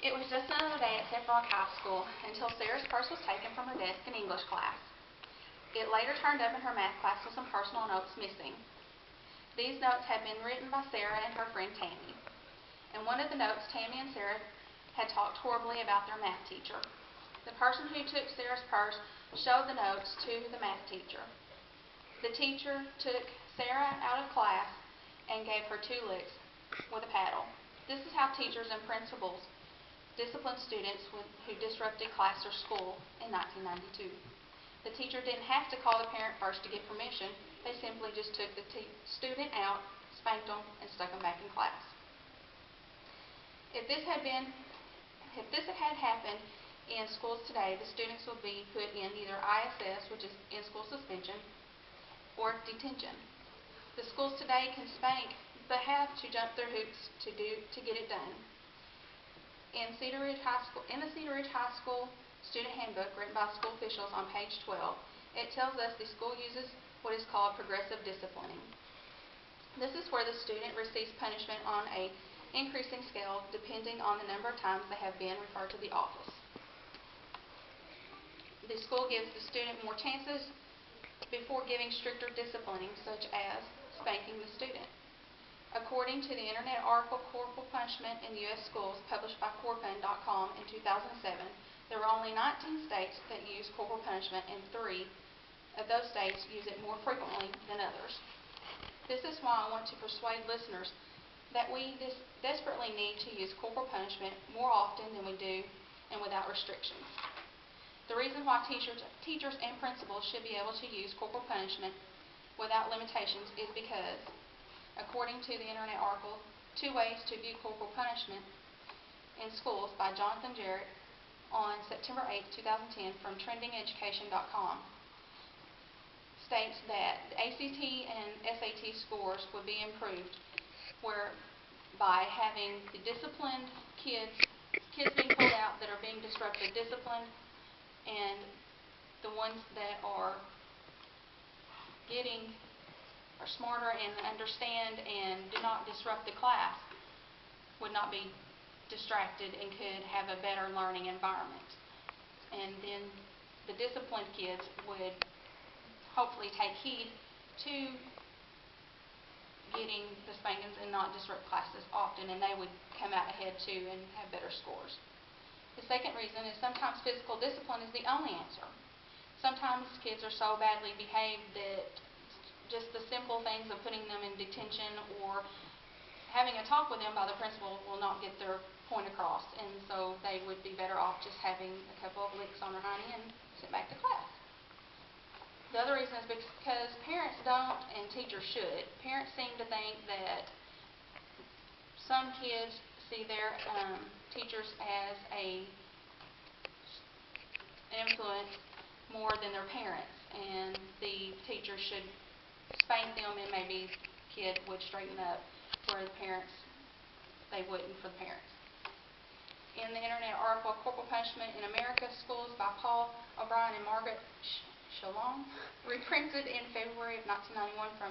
It was just another day at Fifth Rock High School until Sarah's purse was taken from her desk in English class. It later turned up in her math class with some personal notes missing. These notes had been written by Sarah and her friend Tammy. In one of the notes, Tammy and Sarah had talked horribly about their math teacher. The person who took Sarah's purse showed the notes to the math teacher. The teacher took Sarah out of class and gave her 2 licks with a paddle. This is how teachers and principals disciplined students who disrupted class or school in 1992. The teacher didn't have to call the parent first to get permission. They simply just took the student out, spanked them, and stuck them back in class. If this had happened in schools today, the students would be put in either ISS, which is in-school suspension, or detention. The schools today can spank, but have to jump through hoops to get it done. In the Cedar Ridge High School Student Handbook, written by school officials on page 12, it tells us the school uses what is called progressive disciplining. This is where the student receives punishment on an increasing scale depending on the number of times they have been referred to the office. The school gives the student more chances before giving stricter disciplining, such as spanking the student. According to the Internet article Corporal Punishment in U.S. Schools, published by Corpun.com in 2007, there were only 19 states that use corporal punishment, and 3 of those states use it more frequently than others. This is why I want to persuade listeners that we desperately need to use corporal punishment more often than we do and without restrictions. The reason why teachers and principals should be able to use corporal punishment without limitations is because, according to the Internet article, 2 Ways to View Corporal Punishment in Schools by Jonathan Jarrett on September 8, 2010 from trendingeducation.com states that the ACT and SAT scores would be improved by having the disciplined kids being pulled out that are being disrupted, disciplined, and the ones that are smarter and understand and do not disrupt the class would not be distracted and could have a better learning environment. And then the disciplined kids would hopefully take heed to getting the spankings and not disrupt classes often, and they would come out ahead too and have better scores. The second reason is sometimes physical discipline is the only answer. Sometimes kids are so badly behaved that just the simple things of putting them in detention or having a talk with them by the principal will not get their point across, and so they would be better off just having a couple of licks on their hiney and sit back to class. The other reason is because parents don't and teachers should. Parents seem to think that some kids see their teachers as an influence more than their parents, and the teachers should spank them and maybe the kid would straighten up, where the parents, they wouldn't for the parents. In the Internet article Corporal Punishment in America Schools by Paul O'Brien and Margaret Shalom, reprinted in February of 1991 from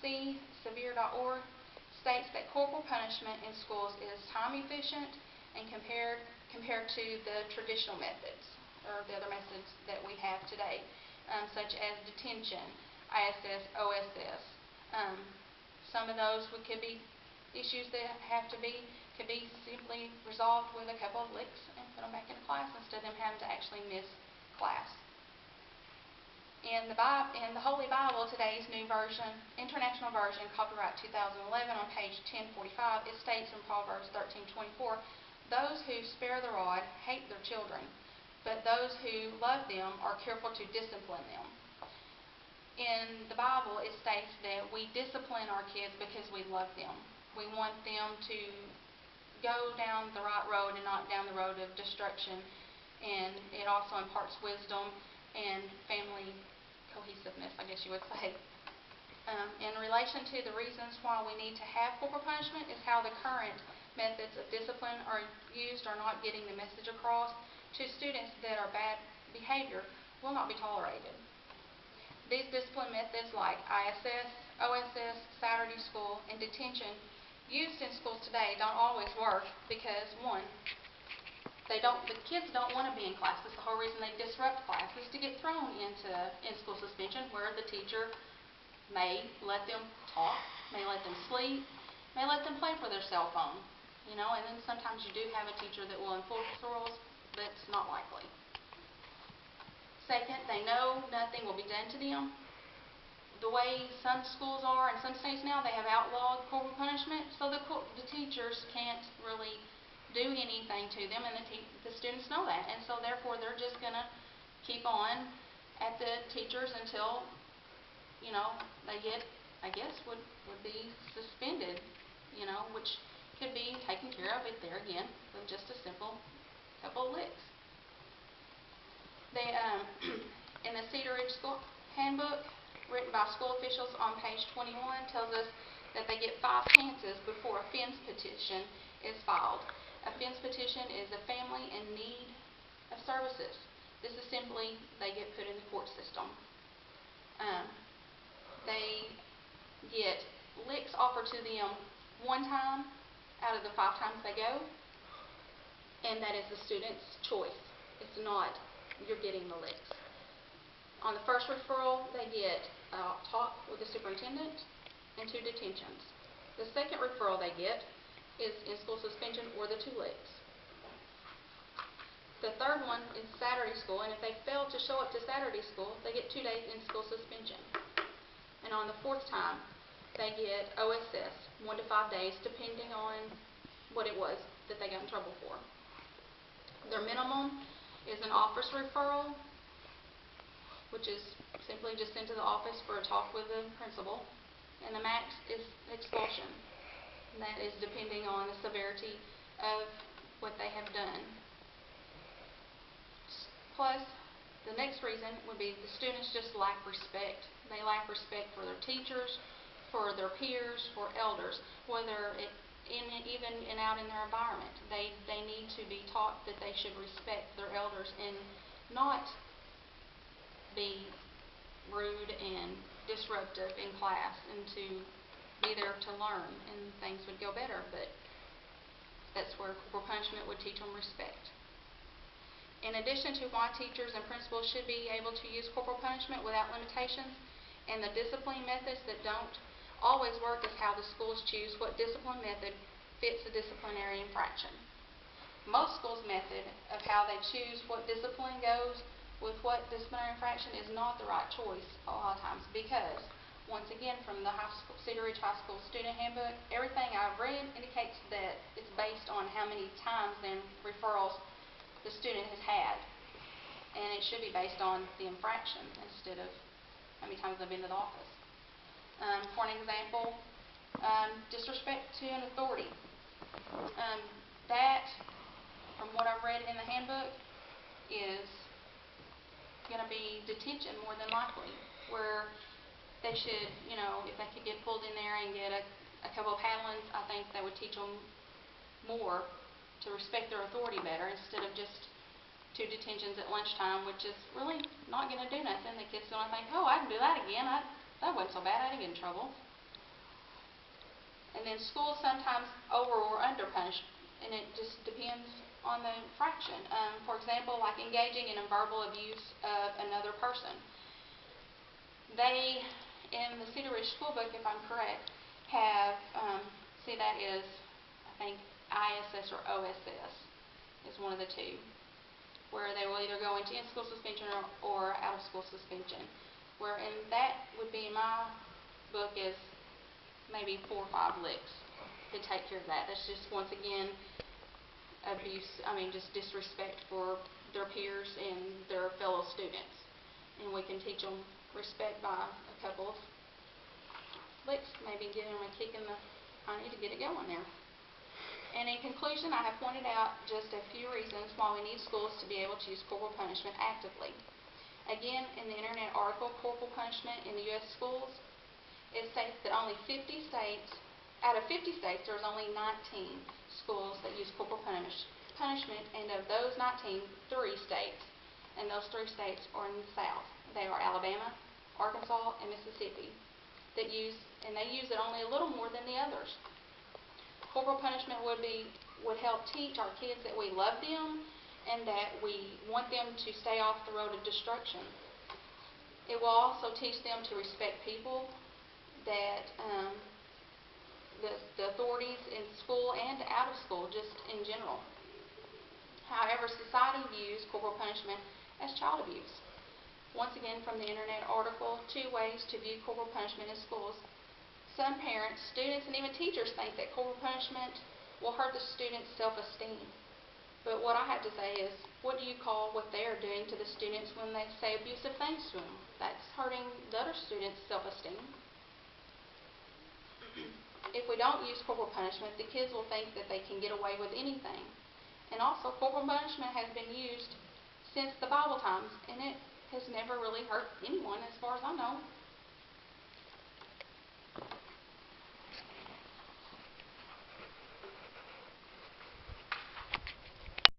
slcsevere.org, states that corporal punishment in schools is time efficient and compared to the traditional methods, or the other methods that we have today, such as detention, ISS, OSS. Some of those could be issues that could be simply resolved with a couple of licks and put them back into class instead of them having to actually miss class. In the Holy Bible, today's new version, international version, copyright 2011, on page 1045, it states in Proverbs 13:24, "Those who spare the rod hate their children, but those who love them are careful to discipline them." In the Bible, it states that we discipline our kids because we love them. We want them to go down the right road and not down the road of destruction, and it also imparts wisdom and family cohesiveness, I guess you would say. In relation to the reasons why we need to have corporal punishment is how the current methods of discipline are used are not getting the message across to students that our bad behavior will not be tolerated. These discipline methods like ISS, OSS, Saturday school, and detention used in schools today don't always work because, one, the kids don't want to be in class. That's the whole reason they disrupt class, is to get thrown into in-school suspension, where the teacher may let them talk, may let them sleep, may let them play for their cell phone, and then sometimes you do have a teacher that will enforce the rules, but it's not likely. Second, they know nothing will be done to them. The way some schools are in some states now, they have outlawed corporal punishment, so the teachers can't really do anything to them, and the students know that, and so therefore they're just going to keep on at the teachers until, they get, I guess, would be suspended, which could be taken care of if there again with just a simple couple of licks. They, in the Cedar Ridge School Handbook, written by school officials on page 21, tells us that they get 5 chances before a fence petition is filed. A fence petition is a family in need of services. This is simply they get put in the court system. They get licks offered to them 1 time out of the 5 times they go, and that is the student's choice. It's not you're getting the licks. On the first referral, they get a talk with the superintendent and 2 detentions. The second referral they get is in-school suspension or the 2 licks. The third one is Saturday school, and if they fail to show up to Saturday school, they get 2 days in-school suspension. And on the 4th time, they get OSS, 1 to 5 days, depending on what it was that they got in trouble for. Their minimum is an office referral, which is simply just sent to the office for a talk with the principal, and the max is expulsion. And that is depending on the severity of what they have done. Plus, the next reason would be the students just lack respect. They lack respect for their teachers, for their peers, for elders, whether even out in their environment. They need to be taught that they should respect their elders and not be rude and disruptive in class, and to be there to learn, and things would go better. But that's where corporal punishment would teach them respect. In addition to why teachers and principals should be able to use corporal punishment without limitations, and the discipline methods that don't always work, is how the schools choose what discipline method fits the disciplinary infraction. Most schools' method of how they choose what discipline goes with what disciplinary infraction is not the right choice a lot of times, because, once again, from the Cedar Ridge High School Student Handbook, everything I've read indicates that it's based on how many times and referrals the student has had, and it should be based on the infraction instead of how many times they've been to the office. For an example, disrespect to an authority. That, from what I've read in the handbook, is going to be detention more than likely, where they should, if they could get pulled in there and get a couple of paddlings, I think that would teach them more to respect their authority better, instead of just 2 detentions at lunchtime, which is really not going to do nothing. The kid's going to think, oh, I can do that again. That wasn't so bad. I didn't get in trouble. And then schools sometimes over or under punish, and it just depends on the infraction. For example, like engaging in a verbal abuse of another person. They, in the Cedar Ridge School Book, if I'm correct, have, see, that is, I think, ISS or OSS is one of the 2, where they will either go into in-school suspension or out-of-school suspension. Where, and that would be, in my book, is maybe 4 or 5 licks to take care of that. That's just, once again, abuse, just disrespect for their peers and their fellow students. And we can teach them respect by a couple of licks, maybe give them a kick in the honey to get it going there. And in conclusion, I have pointed out just a few reasons why we need schools to be able to use corporal punishment actively. Again, in the Internet article, Corporal Punishment in the U.S. Schools, it states that only 50 states, out of 50 states, there's only 19 schools that use corporal punishment, and of those 19, 3 states, and those 3 states are in the South. They are Alabama, Arkansas, and Mississippi, that use, and they use it only a little more than the others. Corporal punishment would help teach our kids that we love them and that we want them to stay off the road of destruction. It will also teach them to respect people, that the authorities in school and out of school, just in general. However, society views corporal punishment as child abuse. Once again, from the internet article, 2 ways to view corporal punishment in schools. Some parents, students, and even teachers think that corporal punishment will hurt the student's self-esteem. But what I have to say is, what do you call what they are doing to the students when they say abusive things to them? That's hurting the other student's self-esteem. If we don't use corporal punishment, the kids will think that they can get away with anything. And also, corporal punishment has been used since the Bible times, and it has never really hurt anyone as far as I know.